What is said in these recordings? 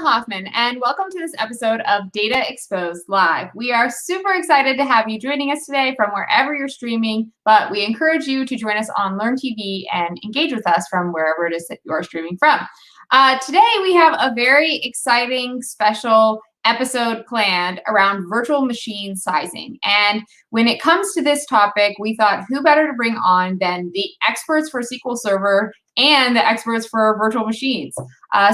Hoffman, and welcome to this episode of Data Exposed Live. We are super excited to have you joining us today from wherever you're streaming, but we encourage you to join us on Learn TV and engage with us from wherever it is that you're streaming from. Today, we have a very exciting, special episode planned around virtual machine sizing. And when it comes to this topic, we thought who better to bring on than the experts for SQL Server and the experts for virtual machines.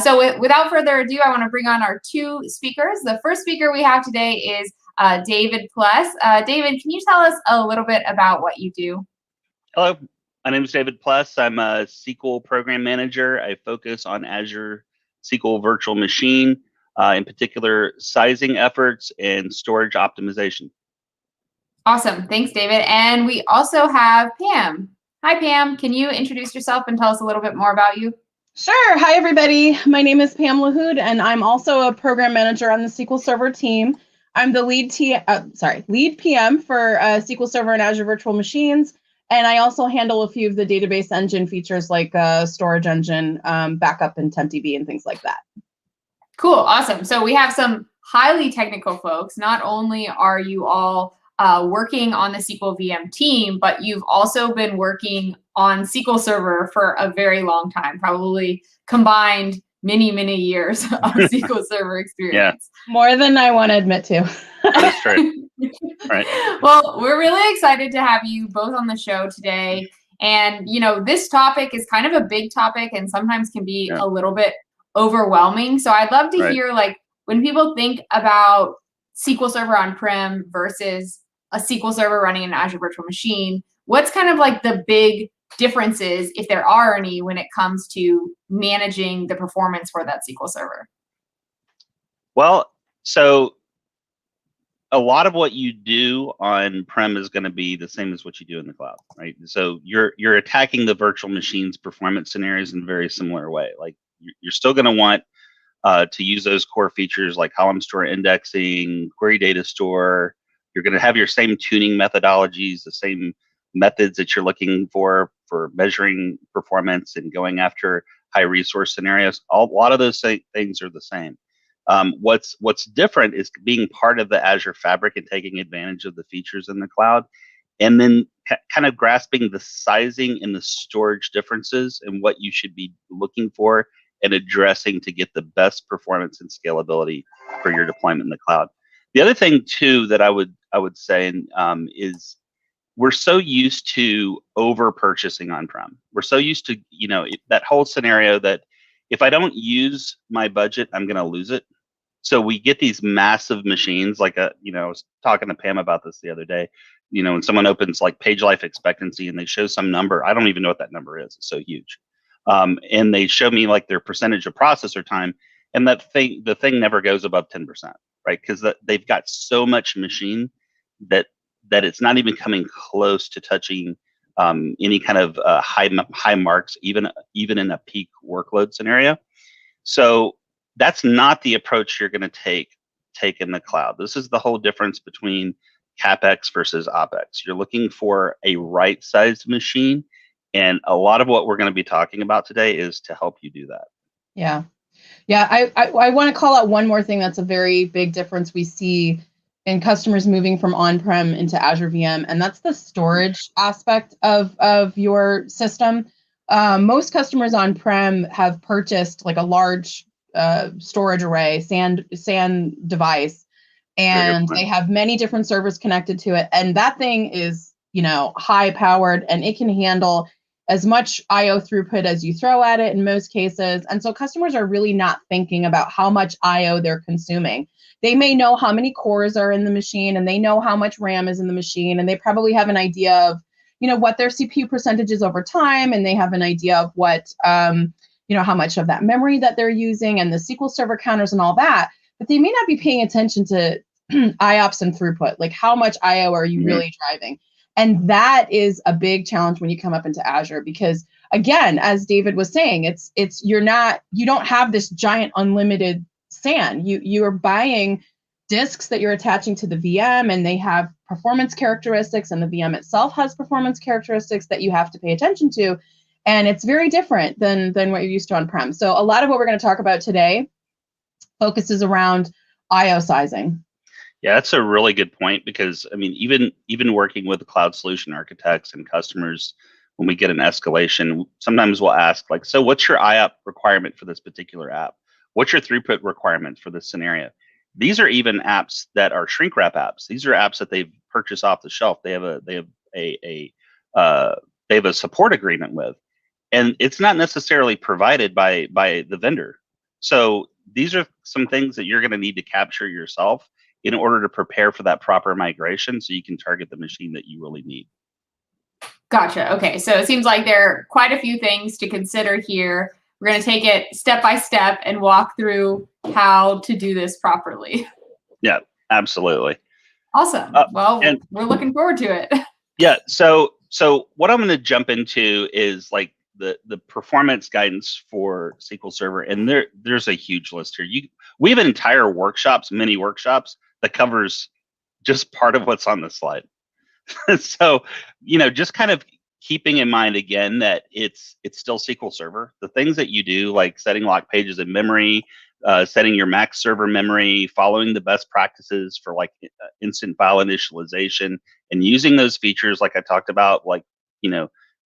So without further ado, I want to bring on our two speakers. The first speaker we have today is David Pless. David, can you tell us a little bit about what you do? Hello, my name is David Pless. I'm a SQL program manager. I focus on Azure SQL Virtual Machine, in particular sizing efforts and storage optimization. Awesome, thanks, David. And we also have Pam. Hi, Pam. Can you introduce yourself and tell us a little bit more about you? Sure. Hi, everybody. My name is Pam Lahoud, and I'm also a program manager on the SQL Server team. I'm the lead PM for SQL Server and Azure Virtual Machines, and I also handle a few of the database engine features like storage engine, backup, and TempDB, and things like that. Cool. Awesome. So we have some highly technical folks. Not only are you all working on the SQL VM team, but you've also been working on SQL Server for a very long time, probably combined many, many years of SQL Server experience. Yeah. More than I want to admit to. That's true. Right. Well, we're really excited to have you both on the show today. And, you know, this topic is kind of a big topic and sometimes can be a little bit overwhelming. So I'd love to hear, like, when people think about SQL Server on-prem versus a SQL Server running in Azure Virtual Machine, what's kind of like the big differences, if there are any, when it comes to managing the performance for that SQL Server? Well, so a lot of what you do on-prem is going to be the same as what you do in the cloud, right? So you're attacking the virtual machine's performance scenarios in a very similar way. Like you're still going to want to use those core features like column store indexing, query data store. You're going to have your same tuning methodologies, the same methods that you're looking for measuring performance and going after high resource scenarios. A lot of those things are the same. What's different is being part of the Azure fabric and taking advantage of the features in the cloud, and then kind of grasping the sizing and the storage differences and what you should be looking for and addressing to get the best performance and scalability for your deployment in the cloud. The other thing too that I would say is we're so used to over purchasing on-prem. We're so used to, you know, that whole scenario that if I don't use my budget, I'm going to lose it. So we get these massive machines, like I was talking to Pam about this the other day. You know, when someone opens like page life expectancy and they show some number, I don't even know what that number is. It's so huge. And they show me like their percentage of processor time, and the thing never goes above 10%, right? Because they've got so much machine that it's not even coming close to touching any kind of high marks, even in a peak workload scenario. So that's not the approach you're going to take in the cloud. This is the whole difference between CapEx versus OpEx. You're looking for a right-sized machine, and a lot of what we're going to be talking about today is to help you do that. Yeah. I want to call out one more thing that's a very big difference we see in customers moving from on-prem into Azure VM, and that's the storage aspect of your system. Most customers on-prem have purchased like a large storage array, SAN device, and they have many different servers connected to it, and that thing is, you know, high powered, and it can handle as much I/O throughput as you throw at it in most cases. And so customers are really not thinking about how much I/O they're consuming. They may know how many cores are in the machine, and they know how much RAM is in the machine, and they probably have an idea of, you know, what their CPU percentage is over time, and they have an idea of what, you know, how much of that memory that they're using and the SQL Server counters and all that, but they may not be paying attention to IOPS and throughput, like how much I/O are you really driving? And that is a big challenge when you come up into Azure, because again, as David was saying, you don't have this giant unlimited SAN. You're buying disks that you're attaching to the VM, and they have performance characteristics, and the VM itself has performance characteristics that you have to pay attention to. And it's very different than what you're used to on-prem. So a lot of what we're going to talk about today focuses around I/O sizing. Yeah, that's a really good point because I mean, even working with the cloud solution architects and customers, when we get an escalation, sometimes we'll ask like, so what's your IOP requirement for this particular app? What's your throughput requirement for this scenario? These are even apps that are shrink wrap apps. These are apps that they've purchased off the shelf. They have a support agreement with, and it's not necessarily provided by the vendor. So these are some things that you're going to need to capture yourself in order to prepare for that proper migration so you can target the machine that you really need. Gotcha. Okay. So it seems like there are quite a few things to consider here. We're going to take it step by step and walk through how to do this properly. Yeah, absolutely. Awesome. Well, and we're looking forward to it. Yeah. So what I'm going to jump into is like the performance guidance for SQL Server, and there's a huge list here. We have an entire mini workshops that covers just part of what's on the slide. So, just kind of keeping in mind again that it's still SQL Server. The things that you do, like setting lock pages in memory, setting your max server memory, following the best practices for like instant file initialization, and using those features like I talked about, like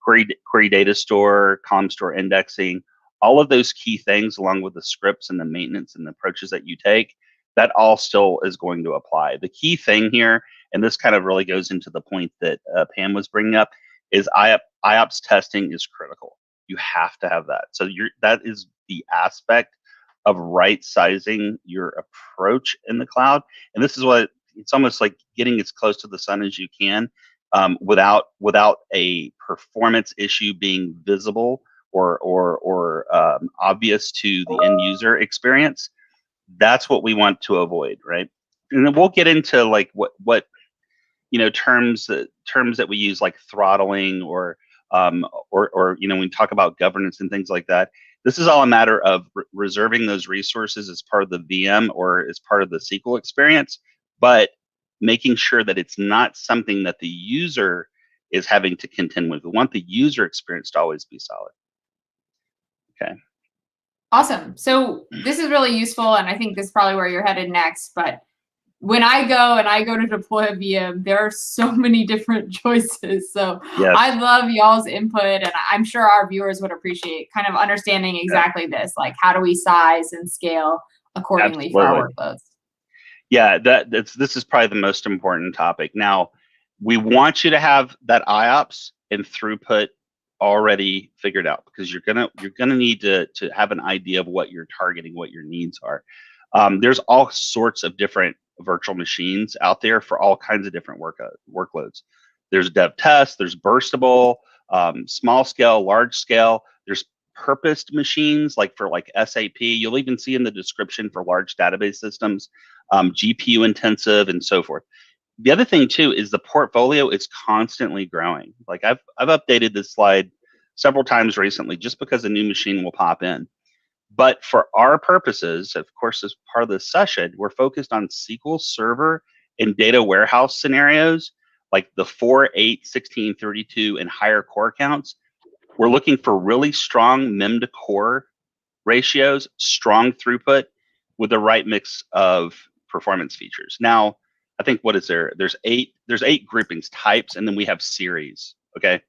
query data store, column store indexing, all of those key things, along with the scripts and the maintenance and the approaches that you take, that all still is going to apply. The key thing here, and this kind of really goes into the point that Pam was bringing up, is IOPS testing is critical. You have to have that. So that is the aspect of right sizing your approach in the cloud. And this is what it's almost like getting as close to the sun as you can, without a performance issue being visible or obvious to the end user experience. That's what we want to avoid, right? And then we'll get into like what terms that we use, like throttling or when we talk about governance and things like that. This is all a matter of reserving those resources as part of the VM or as part of the SQL experience, but making sure that it's not something that the user is having to contend with. We want the user experience to always be solid. Okay. Awesome. So this is really useful, and I think this is probably where you're headed next. But when I go to deploy a VM, there are so many different choices. So Yes. I love y'all's input, and I'm sure our viewers would appreciate kind of understanding exactly this, like how do we size and scale accordingly Absolutely. for our workloads. Yeah, this is probably the most important topic. Now, we want you to have that IOPS and throughput already figured out, because you're gonna need to have an idea of what you're targeting, what your needs are. There's all sorts of different virtual machines out there for all kinds of different workloads. There's dev test, there's burstable, small scale, large scale. There's purposed machines like for like SAP. You'll even see in the description for large database systems, GPU intensive and so forth. The other thing too is the portfolio is constantly growing. Like I've updated this slide several times recently just because a new machine will pop in. But for our purposes, of course, as part of this session, we're focused on SQL Server and data warehouse scenarios, like the 4, 8, 16, 32, and higher core counts. We're looking for really strong mem to core ratios, strong throughput, with the right mix of performance features. Now, I think what is there? There's eight groupings, types, and then we have series. Okay,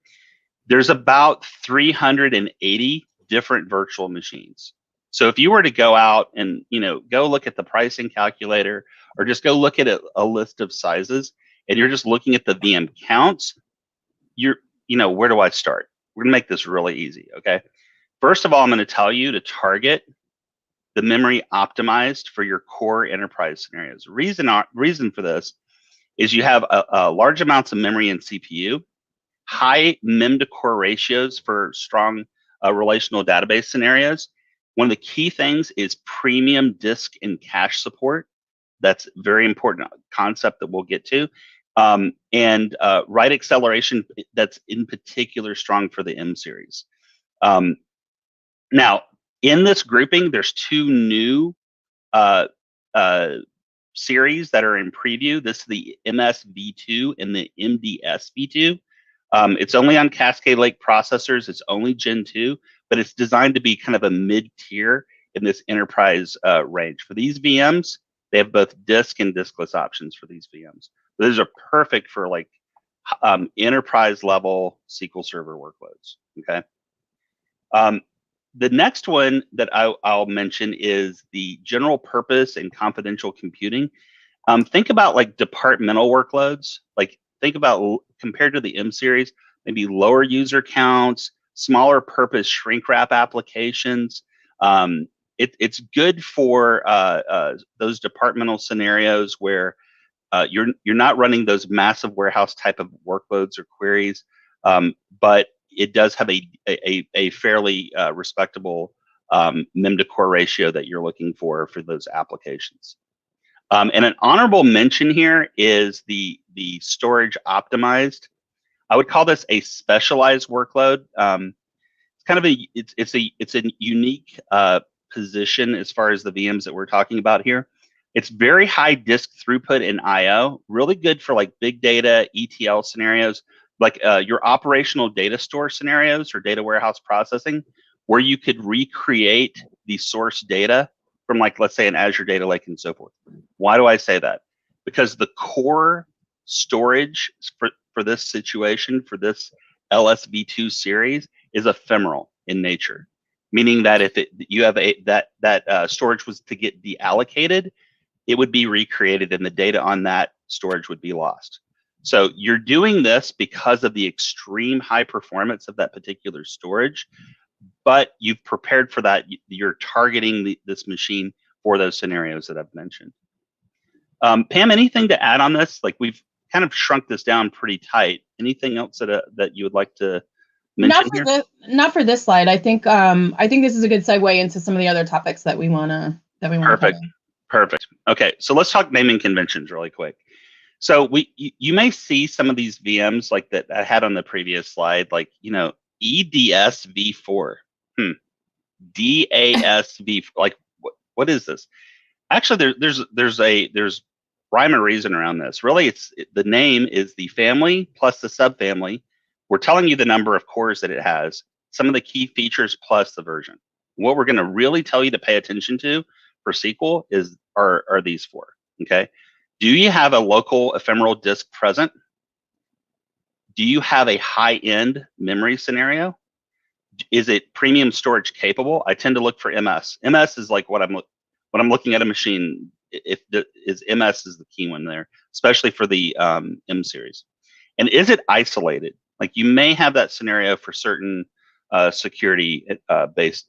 there's about 380 different virtual machines. So if you were to go out and go look at the pricing calculator, or just go look at a list of sizes, and you're just looking at the VM counts, where do I start? We're gonna make this really easy. Okay, first of all, I'm going to tell you to target the memory optimized for your core enterprise scenarios. Reason for this is you have a large amounts of memory and CPU, high mem to core ratios for strong relational database scenarios. One of the key things is premium disk and cache support. That's a very important concept that we'll get to. And write acceleration that's in particular strong for the M series. Now, in this grouping, there's two new series that are in preview. This is the MS V2 and the MDS V2. It's only on Cascade Lake processors. It's only Gen 2, but it's designed to be kind of a mid-tier in this enterprise range. For these VMs, they have both disk and diskless options for these VMs. Those are perfect for like enterprise level SQL Server workloads. Okay. The next one that I'll mention is the general purpose and confidential computing. Think about like departmental workloads. Like think about compared to the M series, maybe lower user counts, smaller purpose shrink wrap applications. It's good for those departmental scenarios where you're not running those massive warehouse type of workloads or queries, but it does have a fairly respectable mem to core ratio that you're looking for those applications. And an honorable mention here is the storage optimized. I would call this a specialized workload. It's kind of it's a unique position as far as the VMs that we're talking about here. It's very high disk throughput in I/O, really good for like big data ETL scenarios, like your operational data store scenarios or data warehouse processing, where you could recreate the source data from like, let's say an Azure Data Lake and so forth. Why do I say that? Because the core storage for this situation, for this LSV2 series, is ephemeral in nature, meaning that if you have that storage was to get deallocated, it would be recreated and the data on that storage would be lost. So you're doing this because of the extreme high performance of that particular storage, but you've prepared for that. You're targeting this machine for those scenarios that I've mentioned. Pam, anything to add on this? Like we've kind of shrunk this down pretty tight. Anything else that you would like to mention here? Not for this slide. I think this is a good segue into some of the other topics that we want to Perfect. cover. Perfect. Okay, so let's talk naming conventions really quick. So you may see some of these VMs like that I had on the previous slide, like EDS v4, DAS v, like what is this? Actually, there's rhyme and reason around this. Really, the name is the family plus the subfamily. We're telling you the number of cores that it has, some of the key features plus the version. What we're going to really tell you to pay attention to for SQL are these four. Okay. Do you have a local ephemeral disk present? Do you have a high-end memory scenario? Is it premium storage capable? I tend to look for MS. MS is like when I'm looking at a machine. MS is the key one there, especially for the M series. And is it isolated? Like you may have that scenario for certain security based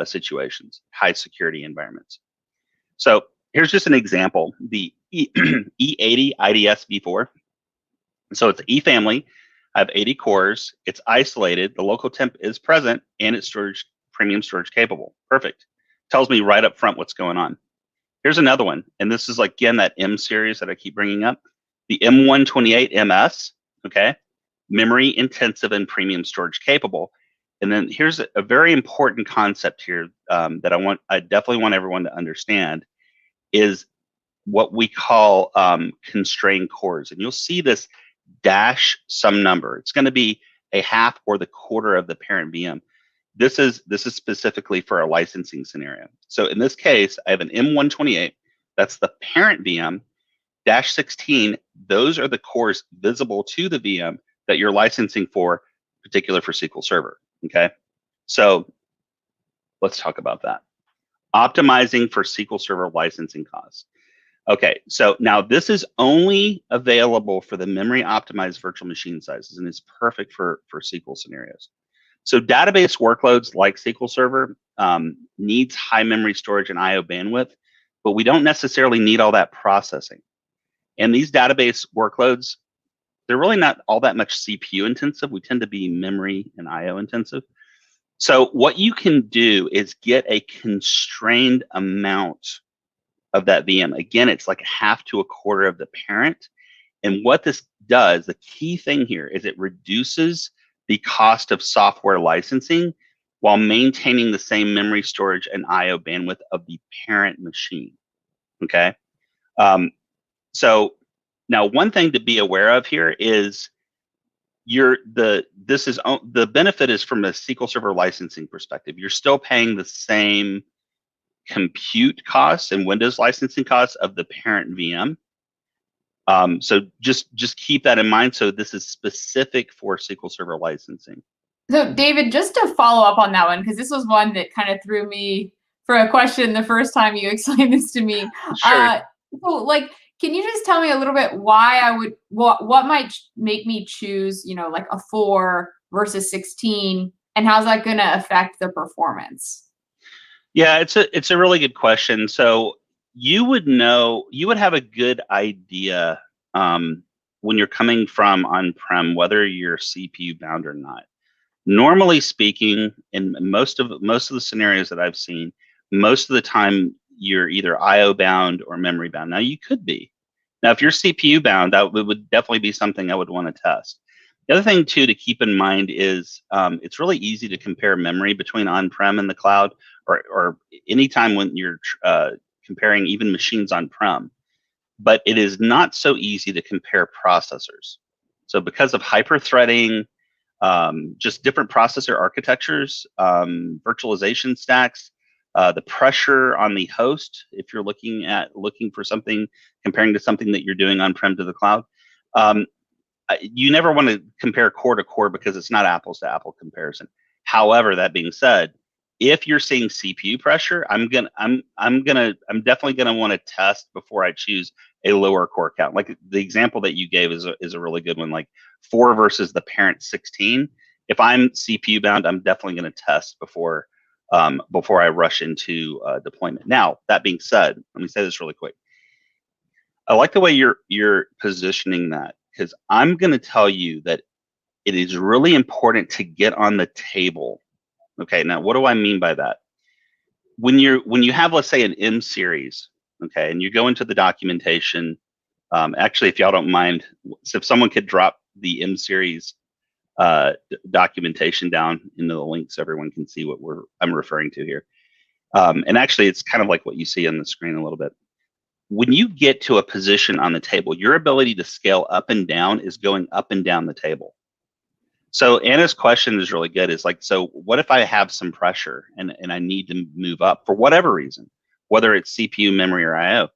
situations, high security environments. So here's just an example, the E80 IDS v4. So it's E family. I have 80 cores. It's isolated. The local temp is present, and it's premium storage capable. Perfect. Tells me right up front what's going on. Here's another one, and this is like, again, that M series that I keep bringing up. The M128 MS, okay? Memory intensive and premium storage capable. And then here's a very important concept here that I definitely want everyone to understand is what we call constrained cores. And you'll see this dash some number. It's going to be a half or the quarter of the parent VM. This is specifically for a licensing scenario. So in this case, I have an M128. That's the parent VM. Dash 16, those are the cores visible to the VM that you're licensing for, particular for SQL Server. Okay, so let's talk about that. Optimizing for SQL Server licensing costs. Okay, so now this is only available for the memory optimized virtual machine sizes, and it's perfect for SQL scenarios. So database workloads like SQL Server needs high memory storage and I/O bandwidth, but we don't necessarily need all that processing. And these database workloads, they're really not all that much CPU intensive. We tend to be memory and I/O intensive. So what you can do is get a constrained amount of that VM. Again, it's like half to a quarter of the parent. And what this does, the key thing here is it reduces the cost of software licensing while maintaining the same memory storage and I/O bandwidth of the parent machine. Okay. So now one thing to be aware of here is the benefit is from a SQL Server licensing perspective. You're still paying the same compute costs and Windows licensing costs of the parent VM. So just keep that in mind. So this is specific for SQL Server licensing. So David, just to follow up on that one, because this was one that kind of threw me for a question the first time you explained this to me. Sure. So like, can you just tell me a little bit why I would, what might make me choose, like a 4 versus 16, and how's that going to affect the performance? Yeah, it's a really good question. So you would have a good idea when you're coming from on-prem whether you're CPU bound or not. Normally speaking, in most of the scenarios that I've seen, most of the time you're either IO bound or memory bound. Now you could be. Now if you're CPU bound, that would definitely be something I would want to test. The other thing too to keep in mind is it's really easy to compare memory between on-prem and the cloud, or anytime when you're comparing even machines on-prem. But it is not so easy to compare processors. So because of hyper-threading, just different processor architectures, virtualization stacks, the pressure on the host, if you're looking for something, comparing to something that you're doing on-prem to the cloud, you never want to compare core to core because it's not apples to apple comparison. However, that being said, if you're seeing CPU pressure, I'm definitely gonna want to test before I choose a lower core count. Like the example that you gave is a really good one, like 4 versus the parent 16. If I'm CPU bound, I'm definitely going to test before I rush into deployment. Now, that being said, let me say this really quick. I like the way you're positioning that, because I'm going to tell you that it is really important to get on the table. Okay, now what do I mean by that? When you have, let's say, an M series, okay, and you go into the documentation, actually, if y'all don't mind, so if someone could drop the M series documentation down into the link so everyone can see what I'm referring to here. And actually, it's kind of like what you see on the screen a little bit. When you get to a position on the table, your ability to scale up and down is going up and down the table. So Anna's question is really good. It's like, so what if I have some pressure and I need to move up for whatever reason, whether it's CPU, memory, or IO?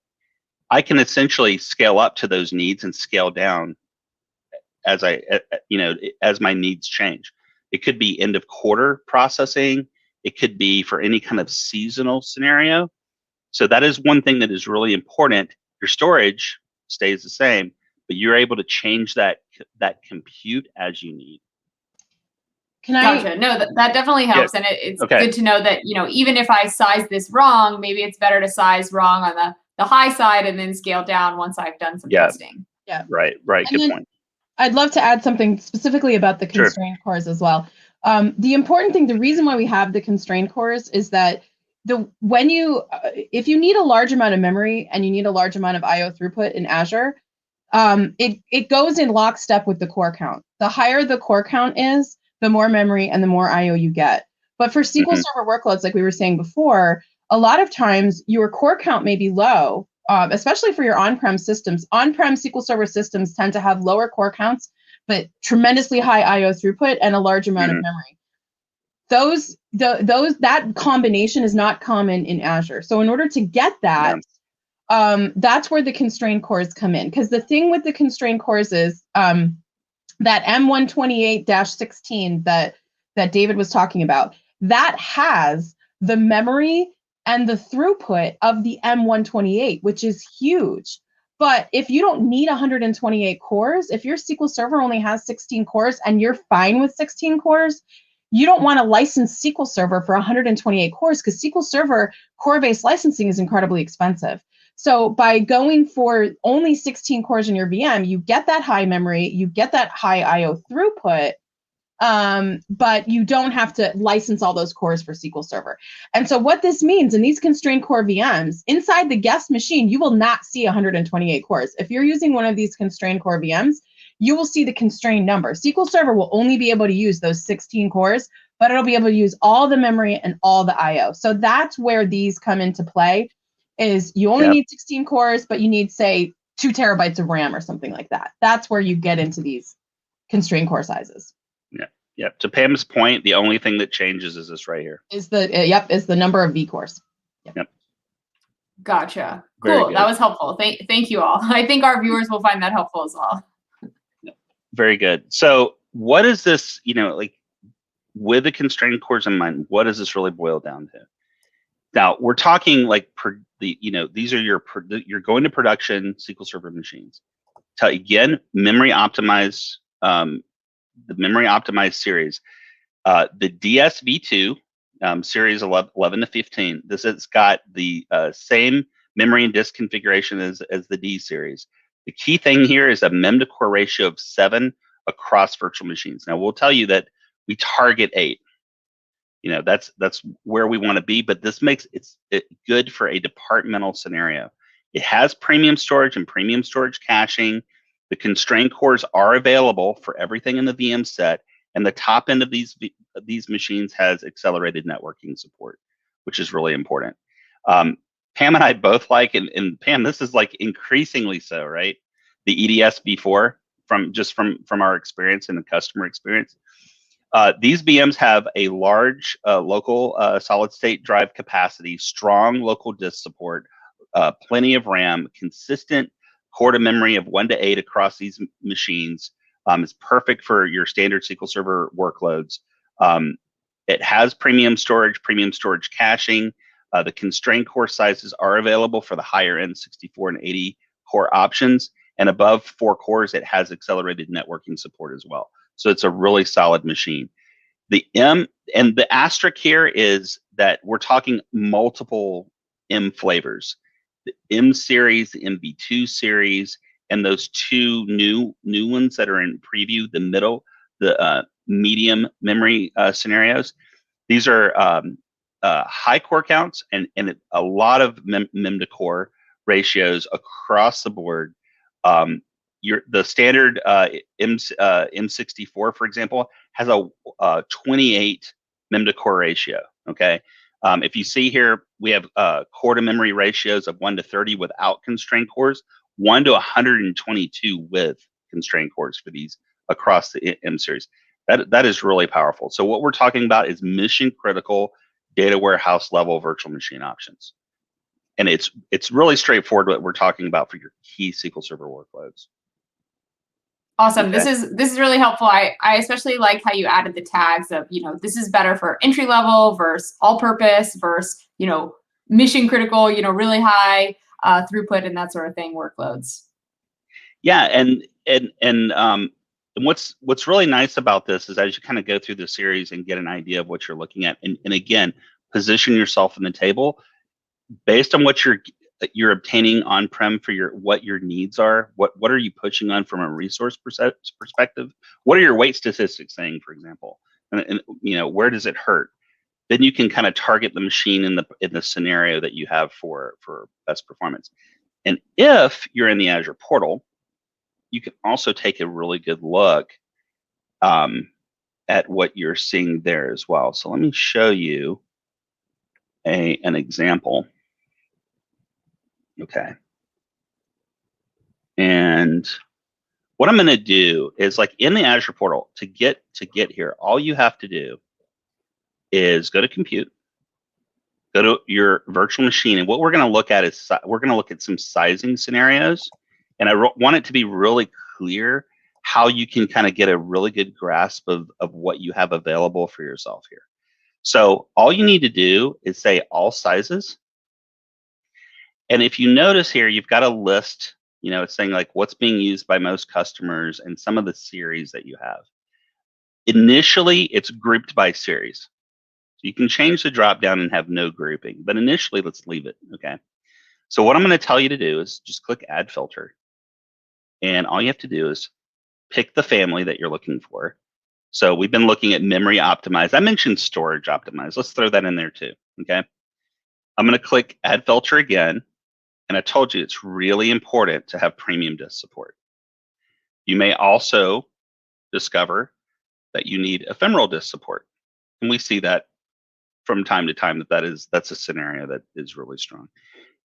I can essentially scale up to those needs and scale down as as my needs change. It could be end of quarter processing. It could be for any kind of seasonal scenario. So that is one thing that is really important. Your storage stays the same, but you're able to change that compute as you need. Gotcha. No, that definitely helps. Yeah. And it's good to know that, even if I size this wrong, maybe it's better to size wrong on the high side and then scale down once I've done some testing. Yeah. Right. Good point. I'd love to add something specifically about the constrained cores as well. The important thing, the reason why we have the constrained cores is that if you need a large amount of memory and you need a large amount of IO throughput in Azure, it goes in lockstep with the core count. The higher the core count is, the more memory and the more IO you get. But for SQL Server workloads, like we were saying before, a lot of times your core count may be low, especially for your on-prem systems. On-prem SQL Server systems tend to have lower core counts, but tremendously high IO throughput and a large amount of memory. That combination is not common in Azure. So in order to get that, that's where the constrained cores come in. Because the thing with the constrained cores is that M128-16 that David was talking about, that has the memory and the throughput of the M128, which is huge. But if you don't need 128 cores, if your SQL Server only has 16 cores and you're fine with 16 cores, you don't want to license SQL Server for 128 cores because SQL Server core-based licensing is incredibly expensive. So by going for only 16 cores in your VM, you get that high memory, you get that high IO throughput, but you don't have to license all those cores for SQL Server. And so what this means in these constrained core VMs, inside the guest machine, you will not see 128 cores. If you're using one of these constrained core VMs, you will see the constrained number. SQL Server will only be able to use those 16 cores, but it'll be able to use all the memory and all the IO. So that's where these come into play, is you only need 16 cores, but you need, say, 2 terabytes of RAM or something like that. That's where you get into these constrained core sizes. Yeah. To Pam's point, the only thing that changes is this right here. Is the number of vCores. Yep. Gotcha. Very Cool. That good. was helpful. Thank you all. I think our viewers will find that helpful as well. Very good. So what is this, like with the constrained cores in mind, what does this really boil down to? Now we're talking like these are you're going to production SQL Server machines. Again, memory optimize, the memory optimized series, the DSV2 series 11 to 15. This has got the same memory and disk configuration as the D series. The key thing here is a mem to core ratio of 7 across virtual machines. Now we'll tell you that we target 8. That's where we want to be, but this makes it good for a departmental scenario. It has premium storage and premium storage caching. The constrained cores are available for everything in the VM set, and the top end of these machines has accelerated networking support, which is really important. Pam and I both like, and Pam, this is like increasingly so, right? The EDS v4 from our experience and the customer experience. These VMs have a large local solid state drive capacity, strong local disk support, plenty of RAM, consistent core to memory of 1 to 8 across these machines. It's perfect for your standard SQL Server workloads. It has premium storage caching. The constrained core sizes are available for the higher end 64 and 80 core options. And above 4 cores, it has accelerated networking support as well. So it's a really solid machine. The M and the asterisk here is that we're talking multiple M flavors. The M series, the MV2 series, and those 2 new ones that are in preview, the middle, the medium memory scenarios. These are high core counts and a lot of mem to core ratios across the board. The standard M64, for example, has a 28 mem to core ratio. Okay, if you see here, we have core to memory ratios of 1 to 30 without constrained cores, 1 to 122 with constrained cores for these across the M series. That is really powerful. So what we're talking about is mission critical data warehouse level virtual machine options. And it's really straightforward what we're talking about for your key SQL Server workloads. Awesome. Okay. This is really helpful. I especially like how you added the tags of, this is better for entry level versus all purpose versus, mission critical, really high throughput and that sort of thing workloads. Yeah, and what's really nice about this is as you kind of go through the series and get an idea of what you're looking at, and again, position yourself in the table based on what you're obtaining on-prem for what your needs are. What are you pushing on from a resource perspective? What are your weight statistics saying, for example? And where does it hurt? Then you can kind of target the machine in the scenario that you have for best performance. And if you're in the Azure portal, you can also take a really good look at what you're seeing there as well. So let me show you an example. Okay. And what I'm going to do is, like in the Azure portal, to get here, all you have to do is go to compute, go to your virtual machine, and what we're going to look at is we're going to look at some sizing scenarios, and I want it to be really clear how you can kind of get a really good grasp of what you have available for yourself here. So all you need to do is say all sizes. And if you notice here, you've got a list, it's saying like what's being used by most customers and some of the series that you have. Initially, it's grouped by series. So you can change the drop down and have no grouping, but initially let's leave it, okay? So what I'm gonna tell you to do is just click add filter. And all you have to do is pick the family that you're looking for. So we've been looking at memory optimized. I mentioned storage optimized. Let's throw that in there too, okay? I'm gonna click add filter again. And I told you it's really important to have premium disk support. You may also discover that you need ephemeral disk support. And we see that from time to time that's a scenario that is really strong.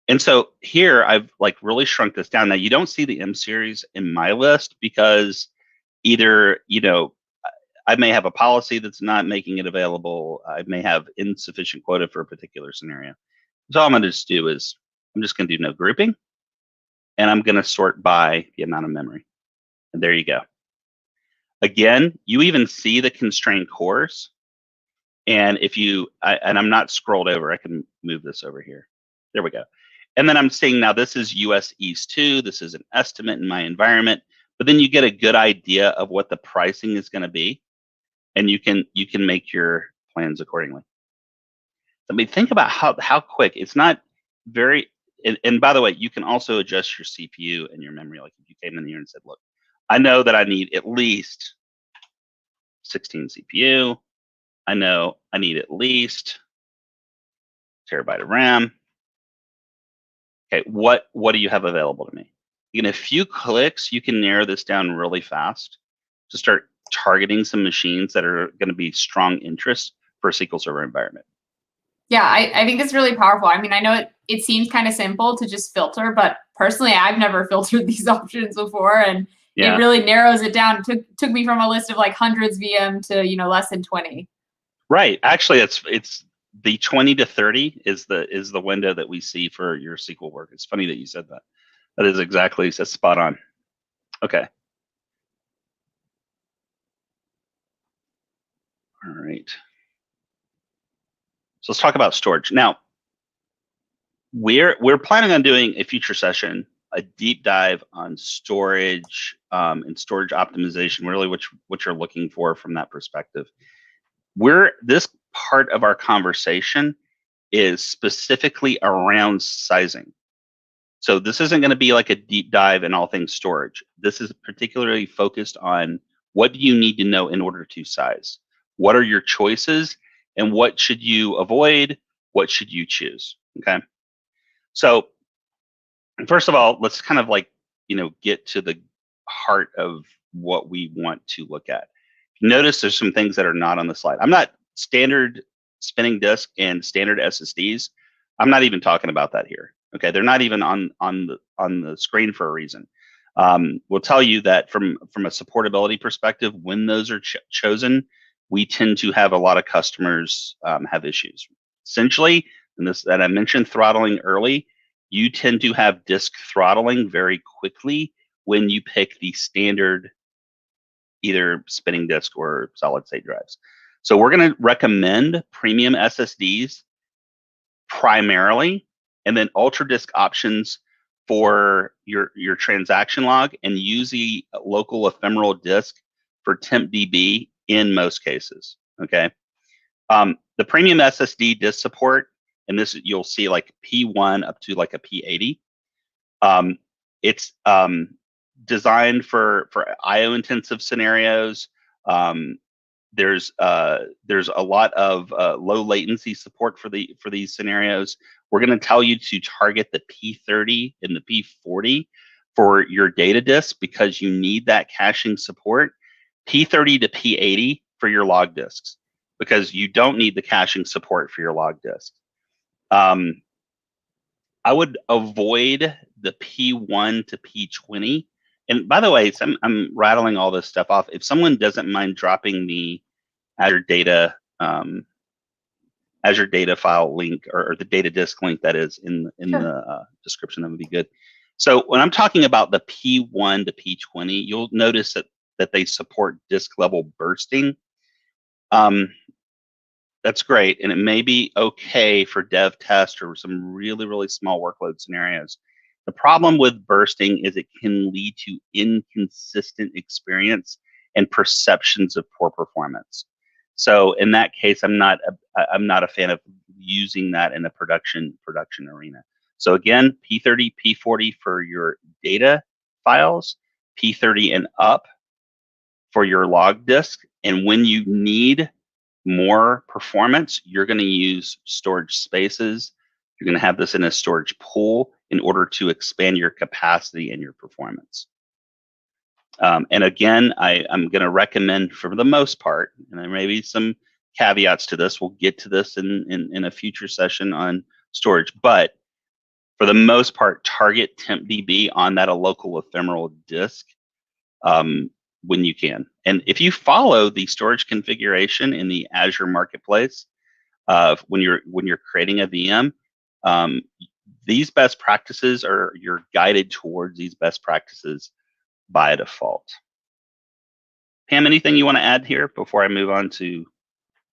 And so here I've like really shrunk this down. Now you don't see the M series in my list because either, I may have a policy that's not making it available. I may have insufficient quota for a particular scenario. So all I'm going to just do is I'm just going to do no grouping, and I'm going to sort by the amount of memory. And there you go. Again, you even see the constrained cores. And if you, and I'm not scrolled over, I can move this over here. There we go. And then I'm saying now this is US East 2. This is an estimate in my environment, but then you get a good idea of what the pricing is going to be, and you can make your plans accordingly. I mean, think about how quick. It's not very. And by the way, you can also adjust your CPU and your memory. Like if you came in here and said, "Look, I know that I need at least 16 CPU. I know I need at least terabyte of RAM." Okay, what do you have available to me? In a few clicks, you can narrow this down really fast to start targeting some machines that are going to be strong interest for a SQL Server environment. Yeah, I think it's really powerful. I mean, I know it seems kind of simple to just filter, but personally, I've never filtered these options before, and it really narrows it down. It took me from a list of like hundreds VM to less than 20. Right. Actually, it's the 20 to 30 is the window that we see for your SQL work. It's funny that you said that. That is exactly spot on. Okay. All right. So let's talk about storage. Now, we're planning on doing a future session, a deep dive on storage and storage optimization, really what you're looking for from that perspective. This part of our conversation is specifically around sizing. So this isn't going to be like a deep dive in all things storage. This is particularly focused on what do you need to know in order to size? What are your choices? And what should you avoid? What should you choose? Okay. So first of all, let's kind of like, get to the heart of what we want to look at. Notice there's some things that are not on the slide. I'm not standard spinning disk and standard SSDs. I'm not even talking about that here. Okay, they're not even on the screen for a reason. We'll tell you that from a supportability perspective, when those are chosen, we tend to have a lot of customers have issues. Essentially, and I mentioned throttling early, you tend to have disk throttling very quickly when you pick the standard either spinning disk or solid state drives. So we're going to recommend premium SSDs primarily, and then ultra disk options for your transaction log, and use the local ephemeral disk for tempdb in most cases. Okay. The premium SSD disk support, and this you'll see like P1 up to like a P80. It's designed for IO intensive scenarios. There's a lot of low latency support for these scenarios. We're going to tell you to target the P30 and the P40 for your data disk because you need that caching support. P30 to P80 for your log disks because you don't need the caching support for your log disk. I would avoid the P1 to P20. And by the way, I'm rattling all this stuff off. If someone doesn't mind dropping the Azure data file link or the data disk link that is in the description, that would be good. So when I'm talking about the P1 to P20, you'll notice that they support disk level bursting. That's great, and it may be okay for dev test or some really, really small workload scenarios. The problem with bursting is it can lead to inconsistent experience and perceptions of poor performance. So in that case, I'm not a fan of using that in a production arena. So again, P30, P40 for your data files, P30 and up for your log disk, and when you need more performance, you're going to use storage spaces. You're going to have this in a storage pool in order to expand your capacity and your performance. And again, I'm going to recommend, for the most part, and there may be some caveats to this, we'll get to this in a future session on storage, but for the most part, target tempdb on that local ephemeral disk when you can. And if you follow the storage configuration in the Azure Marketplace, when you're creating a VM, these best practices you're guided towards these best practices by default. Pam, anything you want to add here before I move on to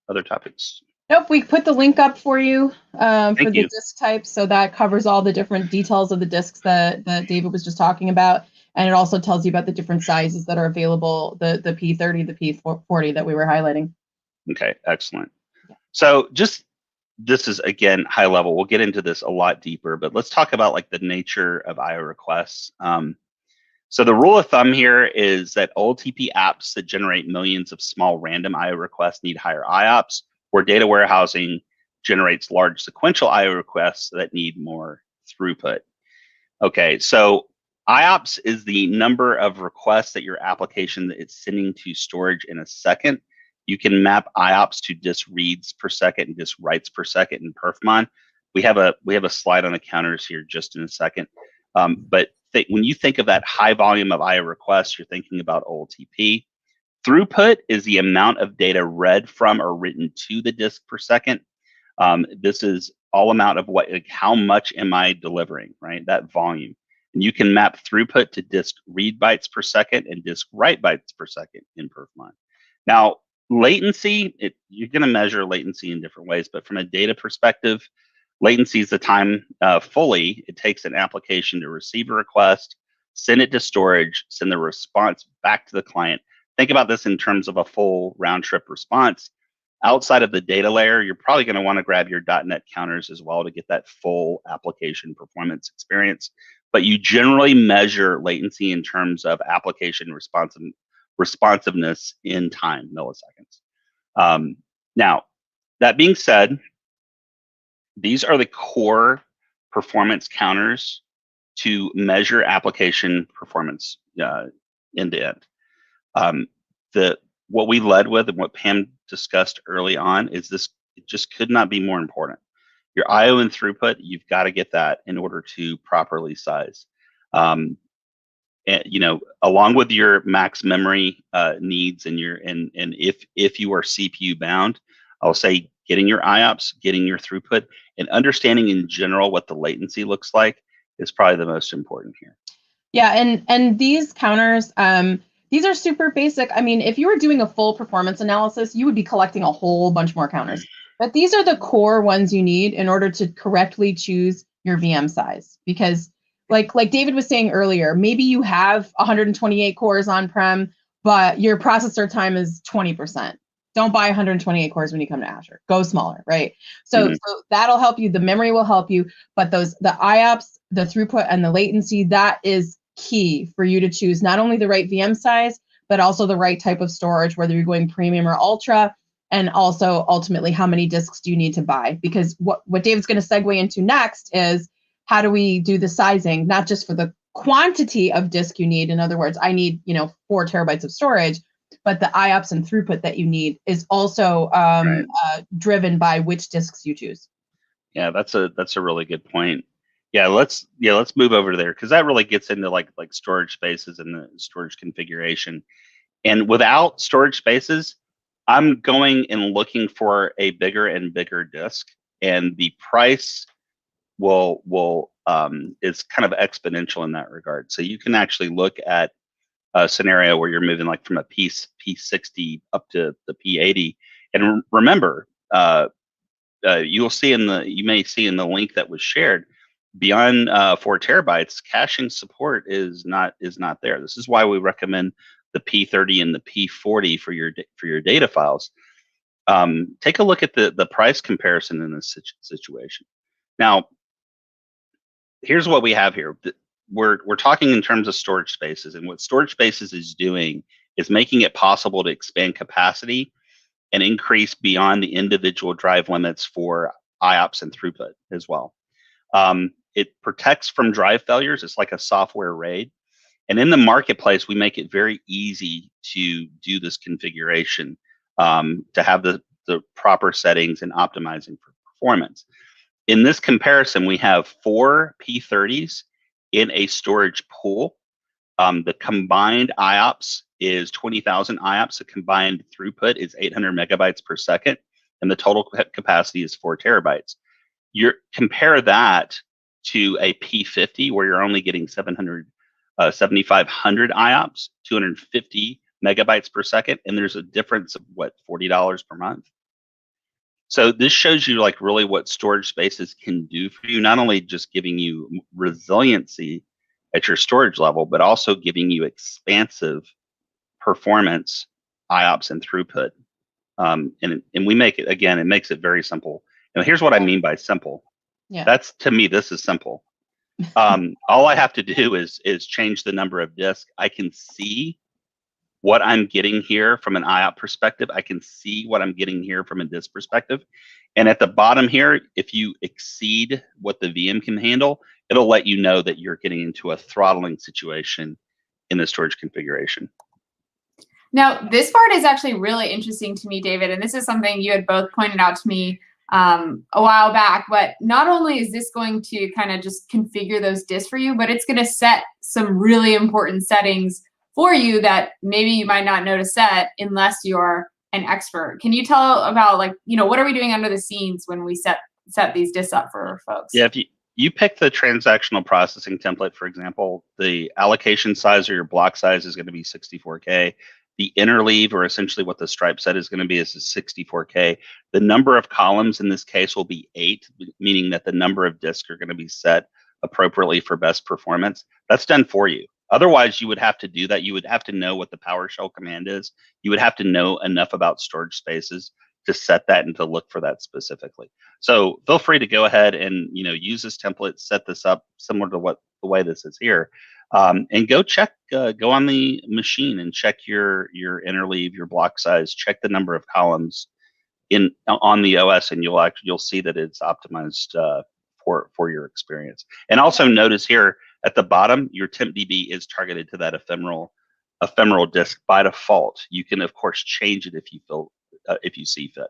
other topics? Nope, we put the link up for you for Thank the you. disk types. So that covers all the different details of the disks that David was just talking about. And it also tells you about the different sizes that are available, the P30, the P40 that we were highlighting. Okay, excellent. So this is, again, high level. We'll get into this a lot deeper, but let's talk about like the nature of IO requests. So the rule of thumb here is that OLTP apps that generate millions of small random IO requests need higher IOPS, where data warehousing generates large sequential IO requests that need more throughput. Okay, so IOPS is the number of requests that your application is sending to storage in a second. You can map IOPS to disk reads per second and disk writes per second in perfmon. We have a slide on the counters here just in a second. But when you think of that high volume of IO requests, you're thinking about OLTP. Throughput is the amount of data read from or written to the disk per second. This is all amount of how much am I delivering, right? That volume. And you can map throughput to disk read bytes per second and disk write bytes per second in perfmon. Now, latency, you're going to measure latency in different ways, but from a data perspective, latency is the time fully it takes an application to receive a request, send it to storage, send the response back to the client. Think about this in terms of a full round trip response. Outside of the data layer, you're probably going to want to grab your .NET counters as well to get that full application performance experience. But you generally measure latency in terms of application responsiveness in time, milliseconds. Now, that being said, these are the core performance counters to measure application performance end to end. What we led with and what Pam discussed early on is this, it just could not be more important. Your IO and throughput, you've got to get that in order to properly size. And, along with your max memory needs and if you are CPU bound, I'll say getting your IOPS, getting your throughput, and understanding in general what the latency looks like is probably the most important here. Yeah, and these counters, these are super basic. I mean, if you were doing a full performance analysis, you would be collecting a whole bunch more counters. But these are the core ones you need in order to correctly choose your VM size. Because like David was saying earlier, maybe you have 128 cores on-prem, but your processor time is 20%. Don't buy 128 cores when you come to Azure. Go smaller, right? So that'll help you. The memory will help you, but the IOPS, the throughput, and the latency, that is key for you to choose not only the right VM size, but also the right type of storage, whether you're going premium or ultra, and also ultimately how many disks do you need to buy? Because what David's going to segue into next is how do we do the sizing, not just for the quantity of disk you need. In other words, I need 4 terabytes of storage, but the IOPS and throughput that you need is also driven by which disks you choose. Yeah, that's a really good point. Yeah, let's move over there because that really gets into like storage spaces and the storage configuration. And without storage spaces, I'm going and looking for a bigger and bigger disk, and the price is kind of exponential in that regard. So you can actually look at a scenario where you're moving like from a P60 up to the P80, and remember, you may see in the link that was shared, beyond 4 terabytes, caching support is not there. This is why we recommend the P30 and the P40 for your data files. Take a look at the price comparison in this situation. Now, here's what we have here. We're talking in terms of storage spaces, and what storage spaces is doing is making it possible to expand capacity and increase beyond the individual drive limits for IOPS and throughput as well. It protects from drive failures. It's like a software RAID. And in the marketplace, we make it very easy to do this configuration, to have the proper settings and optimizing for performance. In this comparison, we have 4 P30s in a storage pool. The combined IOPS is 20,000 IOPS. The combined throughput is 800 megabytes per second, and the total capacity is 4 terabytes. Compare that to a P50 where you're only getting 7,500 IOPS, 250 megabytes per second, and there's a difference of what, $40 per month. So this shows you like really what storage spaces can do for you, not only just giving you resiliency at your storage level, but also giving you expansive performance, IOPS, and throughput. And we make it, again, it makes it very simple. Now, here's what I mean by simple. Yeah. That's, to me, this is simple. All I have to do is change the number of disks. I can see what I'm getting here from an IOP perspective. I can see what I'm getting here from a disk perspective. And at the bottom here, if you exceed what the VM can handle, it'll let you know that you're getting into a throttling situation in the storage configuration. Now, this part is actually really interesting to me, David, and this is something you had both pointed out to me a while back. But not only is this going to kind of just configure those disks for you, but it's going to set some really important settings for you that maybe you might not know to set unless you're an expert. Can you tell about, like, what are we doing under the scenes when we set these disks up for folks? Yeah, if you pick the transactional processing template, for example, the allocation size or your block size is going to be 64K. The interleave, or essentially what the stripe set is going to be, is 64K. The number of columns in this case will be 8, meaning that the number of disks are going to be set appropriately for best performance. That's done for you. Otherwise, you would have to do that. You would have to know what the PowerShell command is. You would have to know enough about storage spaces to set that and to look for that specifically. So feel free to go ahead and use this template, set this up similar to the way this is here. And go check, go on the machine and check your interleave, your block size, check the number of columns on the OS, and you'll see that it's optimized for your experience. And also notice here at the bottom, your TempDB is targeted to that ephemeral disk by default. You can of course change it if you see fit.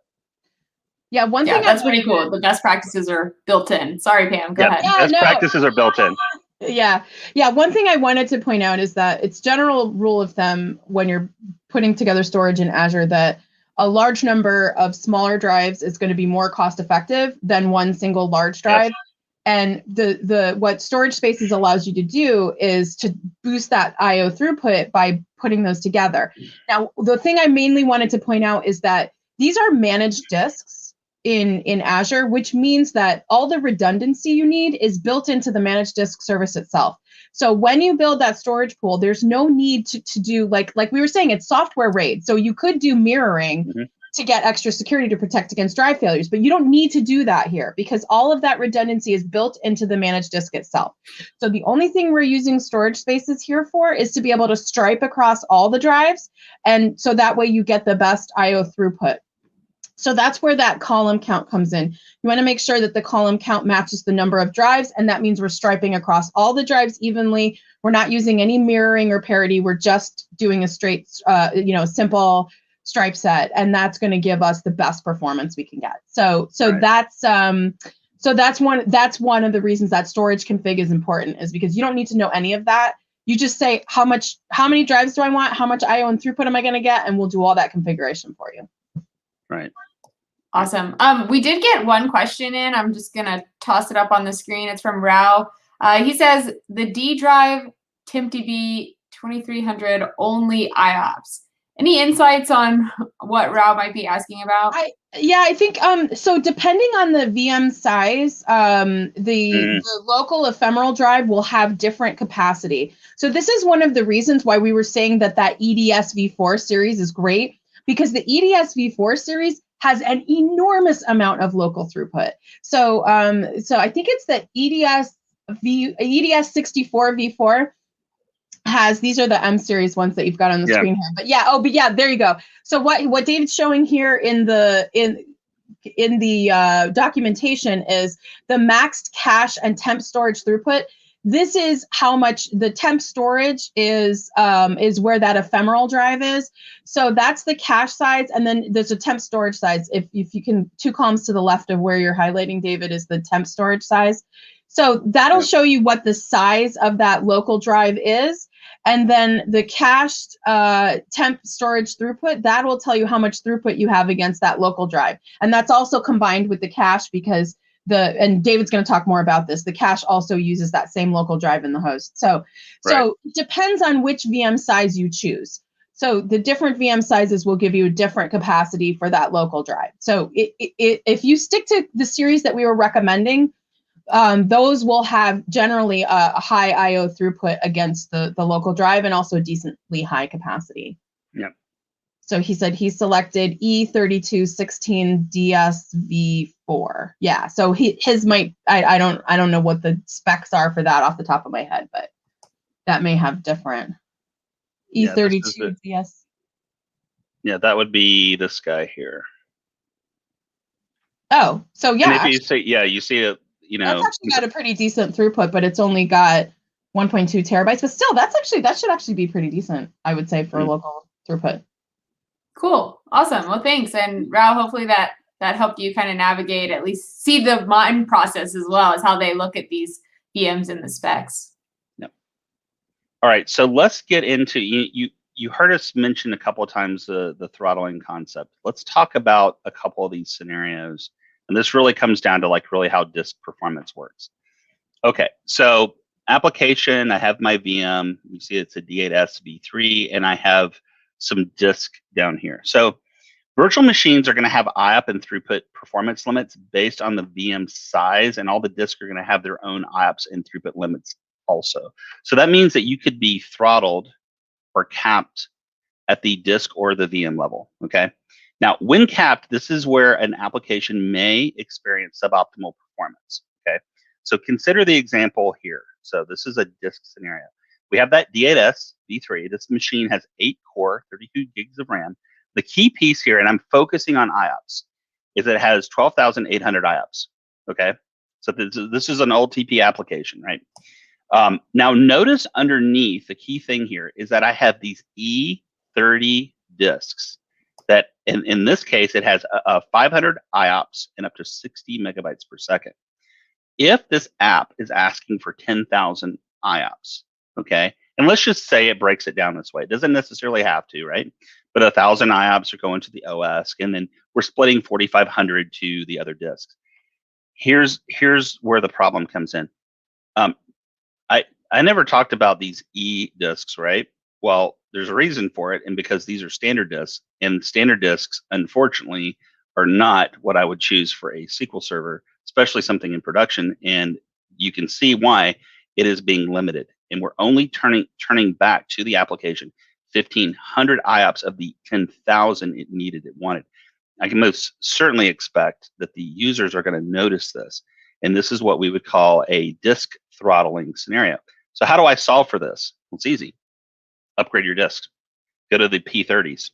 Yeah, one thing that's pretty cool. The best practices are built in. Sorry, Pam, go ahead. Best practices are built in. Yeah. One thing I wanted to point out is that it's general rule of thumb when you're putting together storage in Azure that a large number of smaller drives is going to be more cost effective than one single large drive. Yes. And what storage spaces allows you to do is to boost that IO throughput by putting those together. Now, the thing I mainly wanted to point out is that these are managed disks in Azure, which means that all the redundancy you need is built into the managed disk service itself. So when you build that storage pool, there's no need to do, like we were saying, it's software RAID. So you could do mirroring to get extra security to protect against drive failures, but you don't need to do that here because all of that redundancy is built into the managed disk itself. So the only thing we're using storage spaces here for is to be able to stripe across all the drives, and so that way you get the best IO throughput. So that's where that column count comes in. You want to make sure that the column count matches the number of drives, and that means we're striping across all the drives evenly. We're not using any mirroring or parity. We're just doing a straight, simple stripe set, and that's going to give us the best performance we can get. So right. That's one of the reasons that storage config is important, is because you don't need to know any of that. You just say how many drives do I want, how much IO and throughput am I going to get, and we'll do all that configuration for you. Right. Awesome. We did get one question in. I'm just going to toss it up on the screen. It's from Rao. He says, the D drive TempDB 2300 only IOPS. Any insights on what Rao might be asking about? I think so depending on the VM size, the local ephemeral drive will have different capacity. So this is one of the reasons why we were saying that EDS v4 series is great, because the EDS v4 series has an enormous amount of local throughput. So I think it's the EDS 64 v4 has, these are the M series ones that you've got on the screen here. But there you go. So what David's showing here in the documentation is the maxed cache and temp storage throughput. This is how much the temp storage is where that ephemeral drive is. So that's the cache size, and then there's a temp storage size. If you can, 2 columns to the left of where you're highlighting, David, is the temp storage size. So that'll show you what the size of that local drive is. And then the cached temp storage throughput, that will tell you how much throughput you have against that local drive. And that's also combined with the cache, because and David's going to talk more about this, the cache also uses that same local drive in the host. So it depends on which VM size you choose. So the different VM sizes will give you a different capacity for that local drive. So if you stick to the series that we were recommending, those will have generally a high I/O throughput against the local drive and also decently high capacity. Yep. So he said he selected E3216DSV4. Yeah. So his might, I don't know what the specs are for that off the top of my head, but that may have different. E32DS. Yeah, that would be this guy here. Oh, so yeah. And if you say, you see it, that's actually got a pretty decent throughput, but it's only got 1.2 terabytes. But still, that should actually be pretty decent, I would say, for local throughput. Cool. Awesome. Well, thanks. And Rao, hopefully that helped you kind of navigate, at least see the mine process as well as how they look at these VMs and the specs. Yep. All right. So let's get into, you heard us mention a couple of times the throttling concept. Let's talk about a couple of these scenarios. And this really comes down to like really how disk performance works. Okay. So application, I have my VM. You see it's a D8S V3, and I have some disk down here. So virtual machines are going to have IOP and throughput performance limits based on the VM size, and all the disks are going to have their own IOPs and throughput limits also. So that means that you could be throttled or capped at the disk or the VM level. Okay. Now, when capped, this is where an application may experience suboptimal performance. Okay. So consider the example here. So this is a disk scenario. We have that D8S V3. This machine has 8 core, 32 gigs of RAM. The key piece here, and I'm focusing on IOPS, is that it has 12,800 IOPS. Okay. So this is an old TP application, right? Now notice underneath, the key thing here is that I have these E30 disks that in this case, it has 500 IOPS and up to 60 megabytes per second. If this app is asking for 10,000 IOPS, okay, and let's just say it breaks it down this way. It doesn't necessarily have to, right? But 1,000 IOPS are going to the OS, and then we're splitting 4,500 to the other disks. Here's where the problem comes in. I never talked about these E disks, right? Well, there's a reason for it, and because these are standard disks, and standard disks, unfortunately, are not what I would choose for a SQL Server, especially something in production. And you can see why it is being limited. And we're only turning back to the application 1,500 IOPS of the 10,000 it needed, it wanted. I can most certainly expect that the users are going to notice this. And this is what we would call a disk throttling scenario. So how do I solve for this? Well, it's easy. Upgrade your disks. Go to the P30s.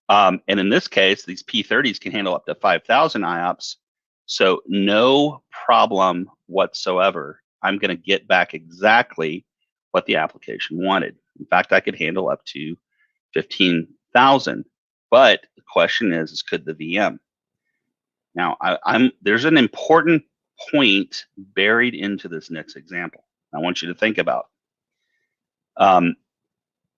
And in this case, these P30s can handle up to 5,000 IOPS. So no problem whatsoever. I'm going to get back exactly what the application wanted. In fact, I could handle up to 15,000. But the question is could the VM? Now, there's an important point buried into this next example I want you to think about.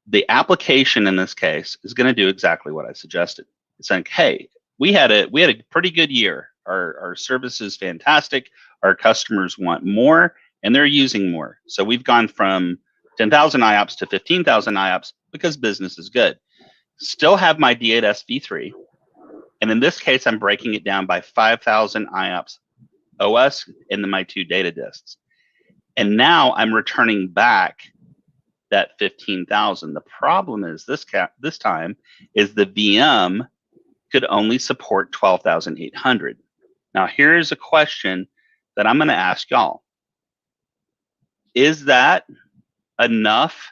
The application in this case is going to do exactly what I suggested. It's saying, hey, we had a pretty good year. Our service is fantastic. Our customers want more, and they're using more. So we've gone from 10,000 IOPS to 15,000 IOPS because business is good. Still have my D8S V3. And in this case, I'm breaking it down by 5,000 IOPS OS into my 2 data disks. And now I'm returning back that 15,000. The problem is this time is the VM could only support 12,800. Now here's a question that I'm going to ask y'all. Is that enough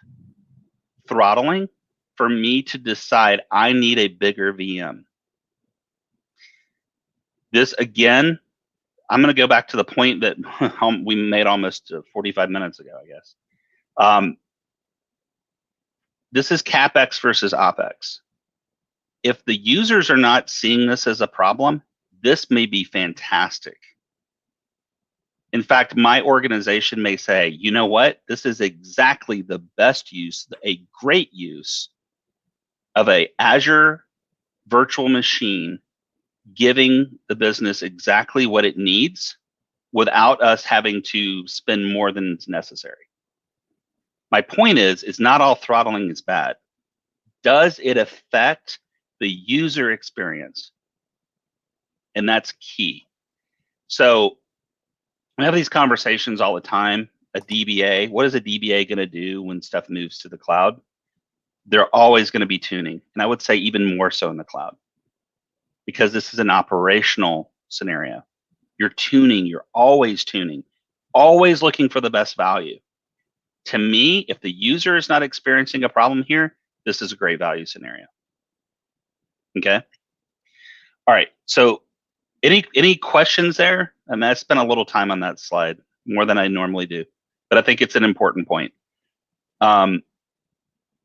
throttling for me to decide I need a bigger VM? This again, I'm going to go back to the point that we made almost 45 minutes ago, I guess. This is CapEx versus OpEx. If the users are not seeing this as a problem, this may be fantastic. In fact, my organization may say, you know what? This is exactly the best use, a great use of an Azure Virtual Machine, giving the business exactly what it needs without us having to spend more than is necessary. My point is not all throttling is bad. Does it affect the user experience? And that's key. So we have these conversations all the time. A DBA, what is a DBA going to do when stuff moves to the cloud? They're always going to be tuning. And I would say even more so in the cloud, because this is an operational scenario. You're tuning, you're always tuning, always looking for the best value. To me, if the user is not experiencing a problem here, this is a great value scenario. Okay. All right. So any questions there? I mean, I spent a little time on that slide, more than I normally do, but I think it's an important point.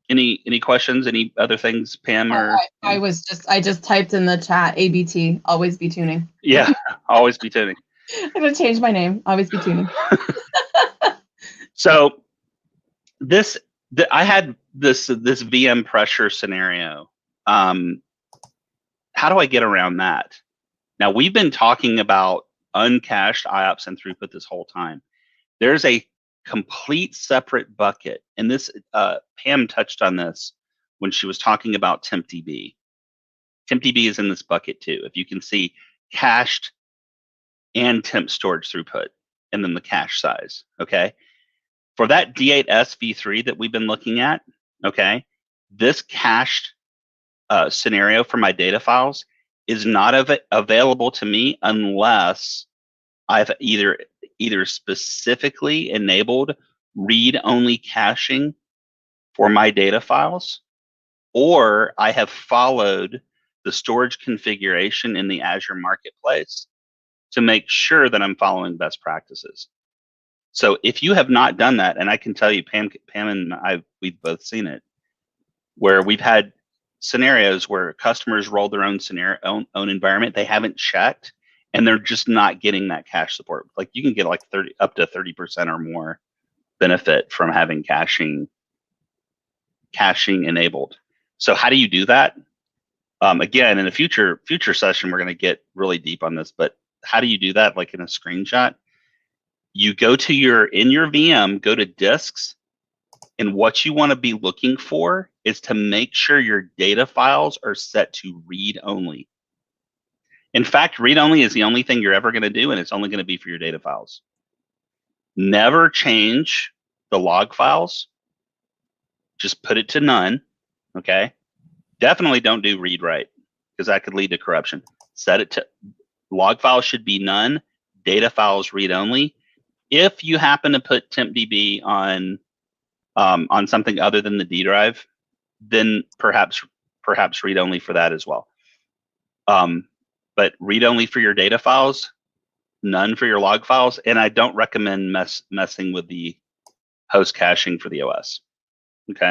Any questions? Any other things, Pam? Or I just typed in the chat, ABT, always be tuning. Yeah, always be tuning. I'm gonna change my name. Always be tuning. So I had this VM pressure scenario. How do I get around that? Now, we've been talking about uncached IOPS and throughput this whole time. There's a complete separate bucket, and this Pam touched on this when she was talking about TempDB. TempDB is in this bucket too. If you can see, cached and temp storage throughput, and then the cache size. Okay, for that D8S v3 that we've been looking at, okay, this cached scenario for my data files is not available to me unless I've either specifically enabled read-only caching for my data files, or I have followed the storage configuration in the Azure Marketplace to make sure that I'm following best practices. So if you have not done that, and I can tell you, Pam and we've both seen it, where we've had scenarios where customers roll their own own environment, they haven't checked, and they're just not getting that cache support. Like you can get like up to 30% or more benefit from having caching enabled. So how do you do that? Again, in a future session, we're going to get really deep on this, but how do you do that? Like in a screenshot, you go to in your VM, go to disks, and what you want to be looking for is to make sure your data files are set to read only. In fact, read only is the only thing you're ever going to do, and it's only going to be for your data files. Never change the log files. Just put it to none, okay? Definitely don't do read write, because that could lead to corruption. Set it to log files should be none, data files read only. If you happen to put TempDB on something other than the D drive, then perhaps read only for that as well. But read only for your data files, none for your log files, and I don't recommend messing with the host caching for the OS. Okay.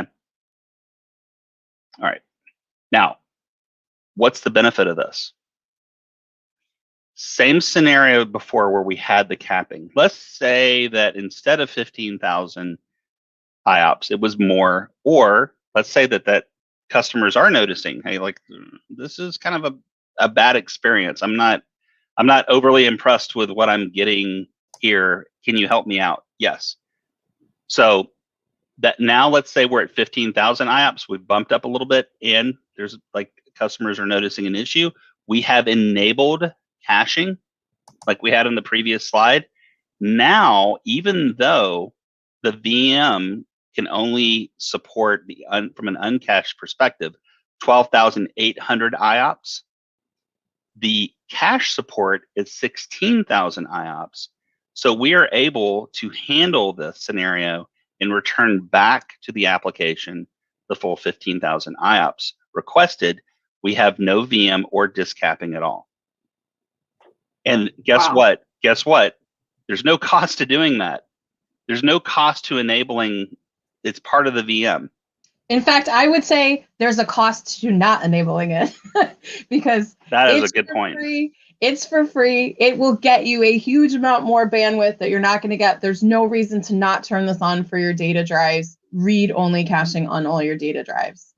All right. Now, what's the benefit of this? Same scenario before where we had the capping. Let's say that instead of 15,000 IOPS, it was more, or let's say that customers are noticing, hey, like this is kind of a bad experience. I'm not overly impressed with what I'm getting here. Can you help me out? Yes. So that now let's say we're at 15,000 IOPS. We've bumped up a little bit, and there's like customers are noticing an issue. We have enabled caching like we had in the previous slide. Now, even though the VM can only support from an uncached perspective, 12,800 IOPS, the cache support is 16,000 IOPS. So we are able to handle this scenario and return back to the application the full 15,000 IOPS requested. We have no VM or disk capping at all. And guess what? Guess what? There's no cost to doing that. There's no cost to enabling. It's part of the VM. In fact, I would say there's a cost to not enabling it because that is a good point. It's for free. It will get you a huge amount more bandwidth that you're not going to get. There's no reason to not turn this on for your data drives. Read-only caching on all your data drives.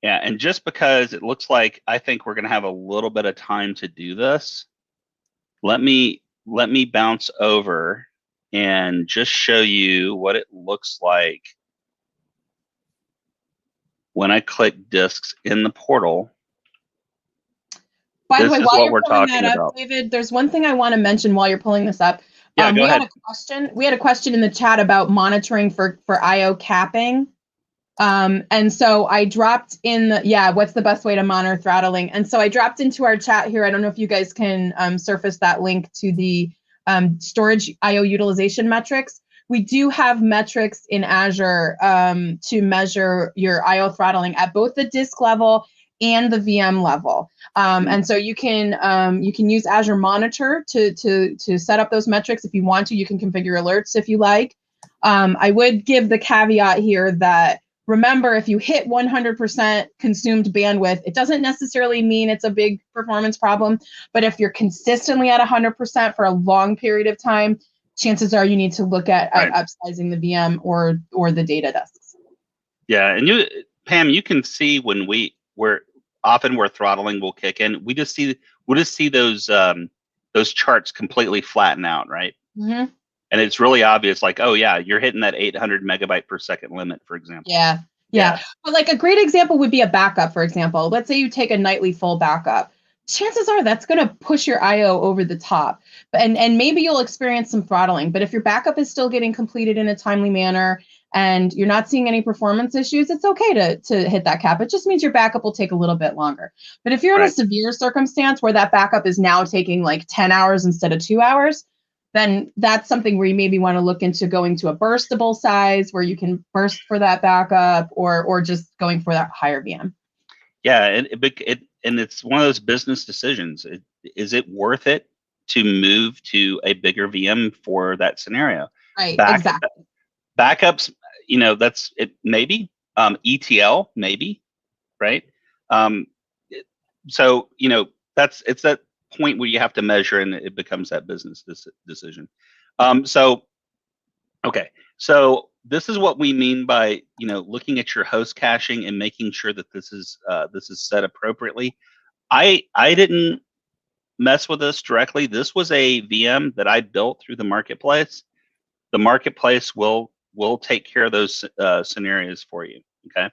Yeah, and just because it looks like I think we're going to have a little bit of time to do this, let me let me bounce over and just show you what it looks like when I click disks in the portal. By the way, This is while what you're we're pulling that talking up, about. David, there's one thing I want to mention while you're pulling this up. Yeah, go ahead. We had a question in the chat about monitoring for IO capping. And so I dropped in what's the best way to monitor throttling? And so I dropped into our chat here. I don't know if you guys can surface that link to the storage IO utilization metrics. We do have metrics in Azure to measure your IO throttling at both the disk level and the VM level. And so you can use Azure Monitor to set up those metrics if you want to. You can configure alerts if you like. I would give the caveat here that remember, if you hit 100% consumed bandwidth, it doesn't necessarily mean it's a big performance problem. But if you're consistently at 100% for a long period of time, chances are you need to look at upsizing the VM or the data disks. Yeah, and Pam, you can see when where throttling will kick in. We'll just see those charts completely flatten out, right? Mm-hmm. And it's really obvious, like, oh yeah, you're hitting that 800 megabyte per second limit, for example. Yeah. But like a great example would be a backup, for example. Let's say you take a nightly full backup. Chances are that's going to push your IO over the top. And maybe you'll experience some throttling. But if your backup is still getting completed in a timely manner and you're not seeing any performance issues, it's okay to hit that cap. It just means your backup will take a little bit longer. But if you're in a severe circumstance where that backup is now taking like 10 hours instead of 2 hours, then that's something where you maybe want to look into going to a burstable size where you can burst for that backup or just going for that higher VM. Yeah, and it's one of those business decisions. Is it worth it to move to a bigger VM for that scenario? Right, exactly. Backups, that's it. Maybe ETL, maybe, right? So it's that point where you have to measure, and it becomes that business decision. So this is what we mean by looking at your host caching and making sure that this is set appropriately. I didn't mess with this directly. This was a VM that I built through the marketplace. The marketplace will take care of those scenarios for you. Okay.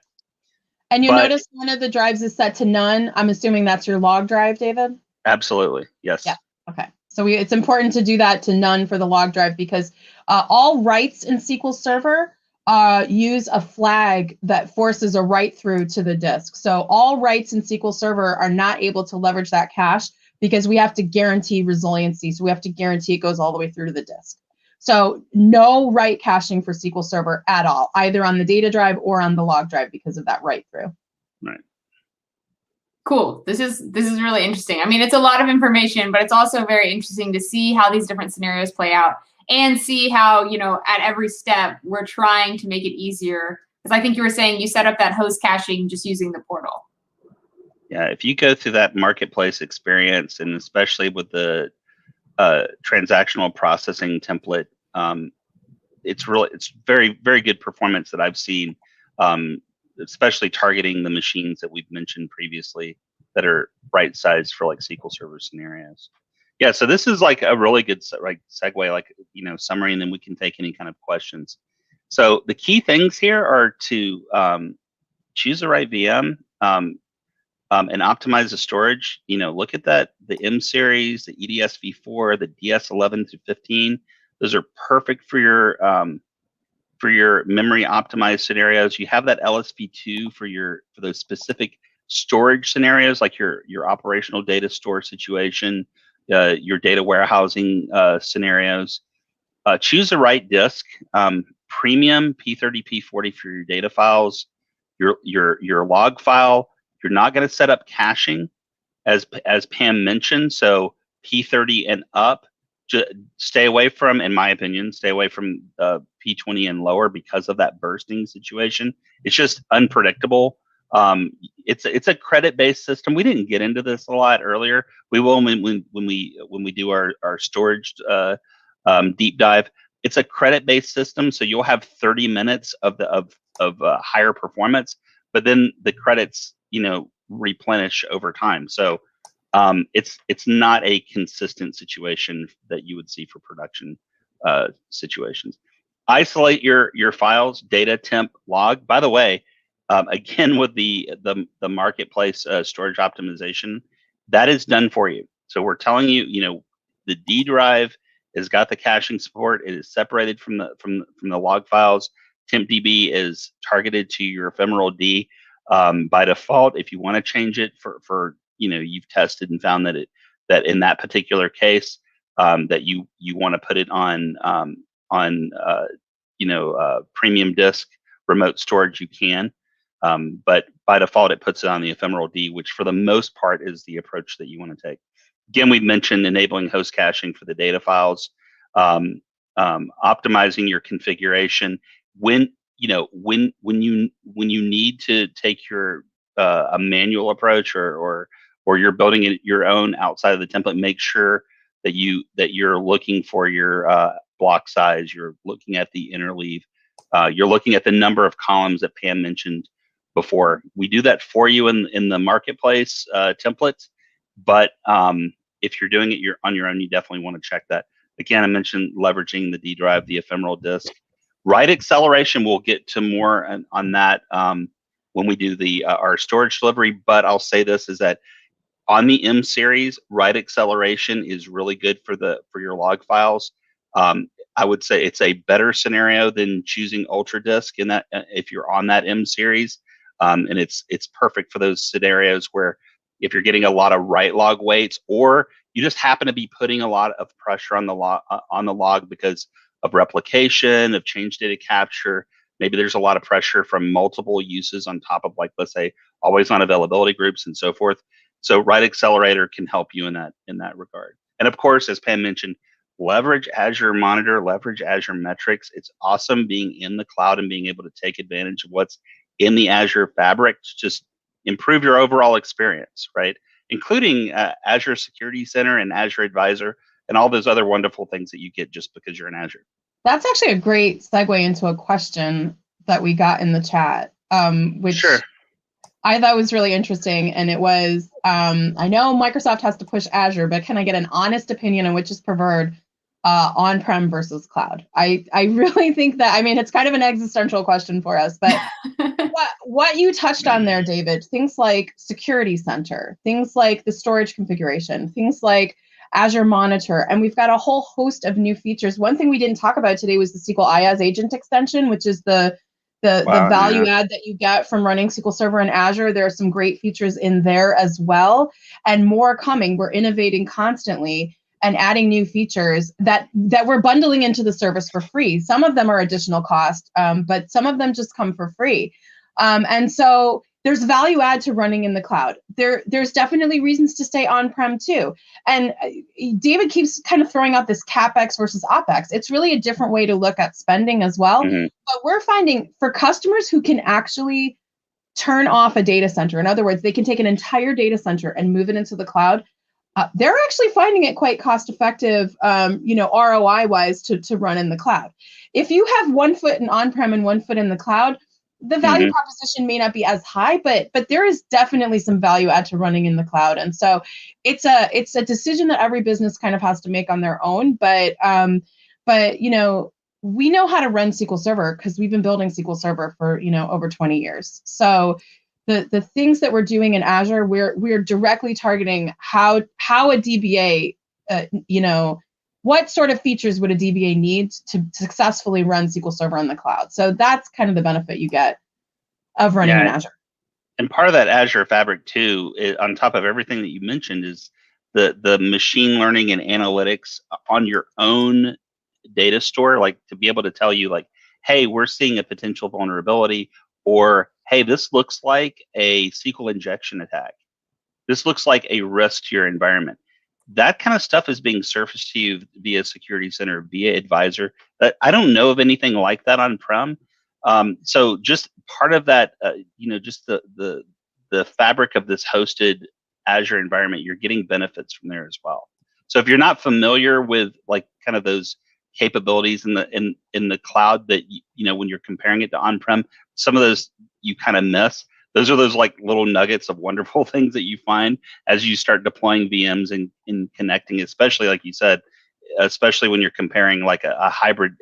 And you'll notice one of the drives is set to none. I'm assuming that's your log drive, David? Absolutely. Yes. Yeah. Okay. So it's important to do that to none for the log drive because all writes in SQL Server use a flag that forces a write through to the disk. So all writes in SQL Server are not able to leverage that cache because we have to guarantee resiliency. So we have to guarantee it goes all the way through to the disk. So no write caching for SQL Server at all, either on the data drive or on the log drive because of that write through. Right. Cool. This is really interesting. I mean, it's a lot of information, but it's also very interesting to see how these different scenarios play out and see how, at every step we're trying to make it easier. Because I think you were saying you set up that host caching just using the portal. Yeah, if you go through that marketplace experience, and especially with the transactional processing template, it's very, very good performance that I've seen, especially targeting the machines that we've mentioned previously that are right sized for like SQL Server scenarios. Yeah, so this is like a really good segue, summary, and then we can take any kind of questions. So the key things here are to choose the right VM and optimize the storage. Look at the M series, the EDS v4, the DS11 through 15. Those are perfect for your memory optimized scenarios. You have that LSV2 for those specific storage scenarios, like your operational data store situation, your data warehousing scenarios. Choose the right disk. Premium P30, P40 for your data files. Your log file. You're not going to set up caching, as Pam mentioned. So P30 and up. Stay away from, in my opinion, P20 and lower because of that bursting situation. It's just unpredictable. It's a credit-based system. We didn't get into this a lot earlier. We will when we do our storage deep dive. It's a credit-based system, so you'll have 30 minutes of higher performance, but then the credits replenish over time. So it's not a consistent situation that you would see for production situations. Isolate your files, data, temp, log. By the way, again with the marketplace storage optimization, that is done for you. So we're telling you, the D drive has got the caching support. It is separated from the log files. TempDB is targeted to your ephemeral D by default. If you want to change it for you've tested and found that in that particular case that you want to put it on premium disk remote storage, you can. But by default, it puts it on the ephemeral D, which for the most part is the approach that you want to take. Again, we mentioned enabling host caching for the data files, optimizing your configuration. When you need to take your a manual approach or you're building it your own outside of the template, make sure that you're looking for your block size, you're looking at the interleave, you're looking at the number of columns that Pam mentioned before. We do that for you in the marketplace templates, but if you're doing it on your own, you definitely want to check that. Again, I mentioned leveraging the D drive, the ephemeral disk. Write acceleration, we'll get to more on that when we do our storage delivery, but I'll say this is that on the M series, write acceleration is really good for your log files. I would say it's a better scenario than choosing Ultra Disk in that if you're on that M series, and it's perfect for those scenarios where if you're getting a lot of write log waits, or you just happen to be putting a lot of pressure on the log because of replication, of change data capture. Maybe there's a lot of pressure from multiple uses on top of, like, let's say, always on availability groups and so forth. So Write Accelerator can help you in that regard. And of course, as Pam mentioned, leverage Azure Monitor, leverage Azure Metrics. It's awesome being in the cloud and being able to take advantage of what's in the Azure Fabric to just improve your overall experience, right? Including Azure Security Center and Azure Advisor and all those other wonderful things that you get just because you're in Azure. That's actually a great segue into a question that we got in the chat, which Sure. I thought was really interesting. And it was, I know Microsoft has to push Azure, but can I get an honest opinion on which is preferred, on-prem versus cloud? I really think that, I mean, it's kind of an existential question for us, but what you touched on there, David, things like Security Center, things like the storage configuration, things like Azure Monitor, and we've got a whole host of new features. One thing we didn't talk about today was the SQL IaaS agent extension, which is the value add that you get from running SQL Server in Azure. There are some great features in there as well, and more coming. We're innovating constantly and adding new features that we're bundling into the service for free. Some of them are additional cost, but some of them just come for free. And so there's value add to running in the cloud. There's definitely reasons to stay on-prem too. And David keeps kind of throwing out this CapEx versus OpEx. It's really a different way to look at spending as well. Mm-hmm. But we're finding for customers who can actually turn off a data center, in other words, they can take an entire data center and move it into the cloud, they're actually finding it quite cost effective, ROI wise to run in the cloud. If you have 1 foot in on-prem and 1 foot in the cloud, the value proposition may not be as high, but there is definitely some value add to running in the cloud. And so it's a decision that every business kind of has to make on their own. But we know how to run SQL Server because we've been building SQL Server for over 20 years. So the things that we're doing in Azure, we're directly targeting how a DBA, what sort of features would a DBA need to successfully run SQL Server on the cloud? So that's kind of the benefit you get of running in Azure. And part of that Azure Fabric too, on top of everything that you mentioned, is the machine learning and analytics on your own data store, like to be able to tell you, like, hey, we're seeing a potential vulnerability, or hey, this looks like a SQL injection attack. This looks like a risk to your environment. That kind of stuff is being surfaced to you via Security Center, via Advisor. I don't know of anything like that on-prem. So just part of that, just the fabric of this hosted Azure environment, you're getting benefits from there as well. So if you're not familiar with like kind of those capabilities in the cloud that when you're comparing it to on-prem, some of those you kind of miss. those are those like little nuggets of wonderful things that you find as you start deploying VMs and connecting, especially like you said, especially when you're comparing like a hybrid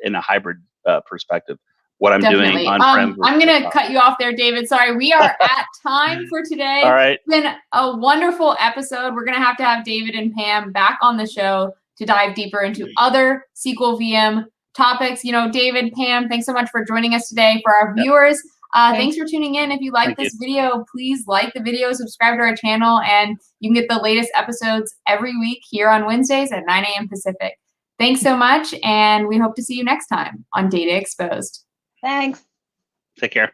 perspective. What I'm Definitely. doing on-prem. I'm going to cut you off there, David. Sorry, we are at time for today. All right. It's been a wonderful episode. We're going to have David and Pam back on the show to dive deeper into other SQL VM topics. You know, David, Pam, thanks so much for joining us today. For our viewers, thanks for tuning in. If you like this video, please like the video, subscribe to our channel, and you can get the latest episodes every week here on Wednesdays at 9 a.m. Pacific. Thanks so much, and we hope to see you next time on Data Exposed. Thanks. Take care.